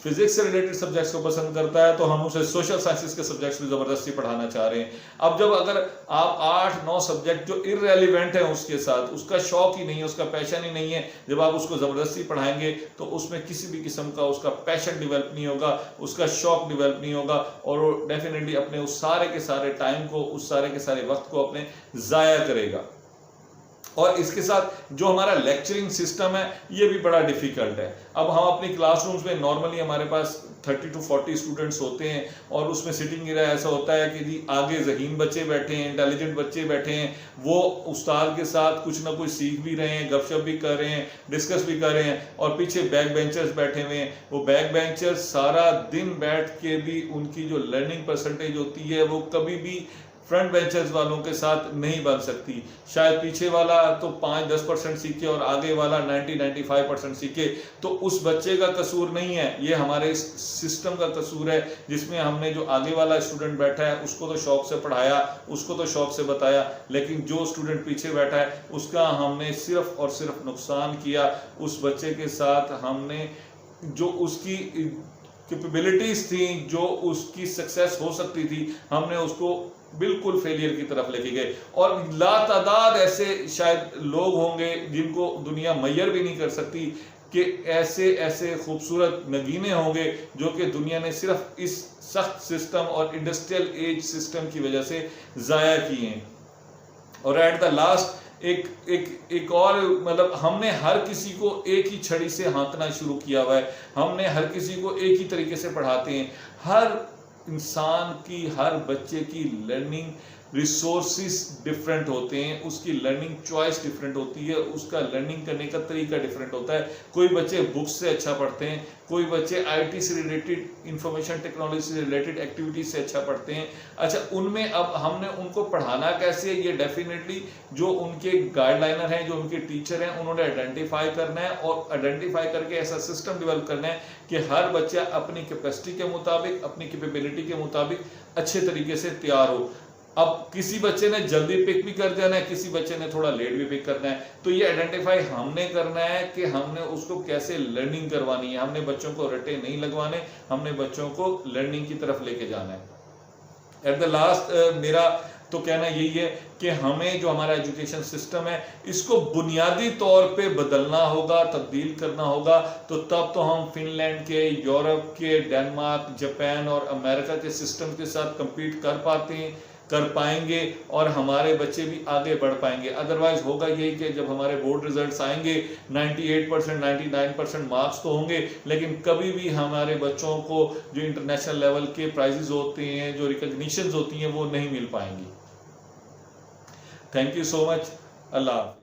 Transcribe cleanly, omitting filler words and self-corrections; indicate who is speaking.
Speaker 1: Physics से related subjects को पसंद करता है तो हम उसे सोशल साइंसेस के सब्जेक्ट्स भी जबरदस्ती पढ़ाना चाह रहे हैं। अब जब अगर आप 8-9 सब्जेक्ट जो इररेलेवेंट है उसके साथ, उसका शौक ही नहीं है, उसका पैशन ही नहीं है, जब आप उसको जबरदस्ती पढ़ाएंगे तो उसमें किसी भी किस्म का उसका पैशन डेवलप नहीं होगा, उसका शौक डेवलप नहीं होगा, और वो डेफिनेटली अपने उस सारे के सारे टाइम को, उस सारे के सारे वक्त को अपने जाया करेगा। और इसके साथ जो हमारा लेक्चरिंग सिस्टम है ये भी बड़ा डिफिकल्ट है। अब हम अपनी क्लासरूम्स में नॉर्मली हमारे पास 30 to 40 स्टूडेंट्स होते हैं, और उसमें सिटिंग एरिया ऐसा होता है कि जी आगे ज़हीन बच्चे बैठे हैं, इंटेलिजेंट बच्चे बैठे हैं, वो उस्ताद के साथ कुछ ना कुछ सीख भी रहे हैं, गपशप भी कर रहे हैं, डिस्कस भी कर रहे हैं, और पीछे बैक बेंचर्स बैठे हुए हैं। वो बैक बेंचर्स सारा दिन बैठ के भी उनकी जो लर्निंग परसेंटेज होती है वो कभी भी फ्रंट बेंचर्स वालों के साथ नहीं बन सकती। शायद पीछे वाला तो 5-10% सीखे और आगे वाला 90-95% सीखे, तो उस बच्चे का कसूर नहीं है, ये हमारे इस सिस्टम का कसूर है, जिसमें हमने जो आगे वाला स्टूडेंट बैठा है उसको तो शौक से पढ़ाया, उसको तो शौक से बताया, लेकिन जो स्टूडेंट पीछे बैठा है उसका हमने सिर्फ और सिर्फ नुकसान किया। उस बच्चे के साथ हमने जो उसकी कैपेबिलिटीज थी, जो उसकी सक्सेस हो सकती थी, हमने उसको बिल्कुल फेलियर की तरफ लेके गए। और लातादाद ऐसे शायद लोग होंगे जिनको दुनिया मैयर भी नहीं कर सकती, कि ऐसे ऐसे खूबसूरत नगीने होंगे जो कि दुनिया ने सिर्फ इस सख्त सिस्टम और इंडस्ट्रियल एज सिस्टम की वजह से ज़ाया किए हैं। और एट द लास्ट एक और मतलब हमने हर किसी को एक ही छड़ी से हाँकना शुरू किया हुआ है, हमने हर किसी को एक ही तरीके से पढ़ाते हैं। हर इंसान की, हर बच्चे की लर्निंग रिसोर्सेज डिफरेंट होते हैं, उसकी लर्निंग चॉइस डिफरेंट होती है, उसका लर्निंग करने का तरीका डिफरेंट होता है। कोई बच्चे बुक्स से अच्छा पढ़ते हैं, कोई बच्चे आईटी से रिलेटेड, इंफॉर्मेशन टेक्नोलॉजी से रिलेटेड एक्टिविटीज से अच्छा पढ़ते हैं। अच्छा, उनमें अब हमने उनको पढ़ाना कैसे, ये डेफिनेटली जो उनके गाइडलाइनर हैं, जो उनके टीचर हैं, उन्होंने आइडेंटिफाई करना है, और आइडेंटिफाई करके ऐसा सिस्टम डेवलप करना है कि हर बच्चा अपनी कैपेसिटी के मुताबिक, अपनी कैपेबिलिटी के मुताबिक अच्छे तरीके से तैयार हो। अब किसी बच्चे ने जल्दी पिक भी कर जाना है, किसी बच्चे ने थोड़ा लेट भी पिक करना है, तो ये आइडेंटिफाई हमने करना है कि हमने उसको कैसे लर्निंग करवानी है। हमने बच्चों को रटे नहीं लगवाने, हमने बच्चों को लर्निंग की तरफ लेके जाना है। एट द लास्ट मेरा तो कहना यही है कि हमें जो हमारा एजुकेशन सिस्टम है इसको बुनियादी तौर पे बदलना होगा, तब्दील करना होगा, तो तब तो हम फिनलैंड के, यूरोप के, डेनमार्क, जापान और अमेरिका के सिस्टम के साथ कम्पीट कर पाएंगे, और हमारे बच्चे भी आगे बढ़ पाएंगे। अदरवाइज होगा यही कि जब हमारे बोर्ड रिजल्ट्स आएंगे 98%, 99% मार्क्स तो होंगे, लेकिन कभी भी हमारे बच्चों को जो इंटरनेशनल लेवल के प्राइजेस होते हैं, जो रिकॉग्निशंस होती हैं, वो नहीं मिल पाएंगी। Thank you so much. Allah.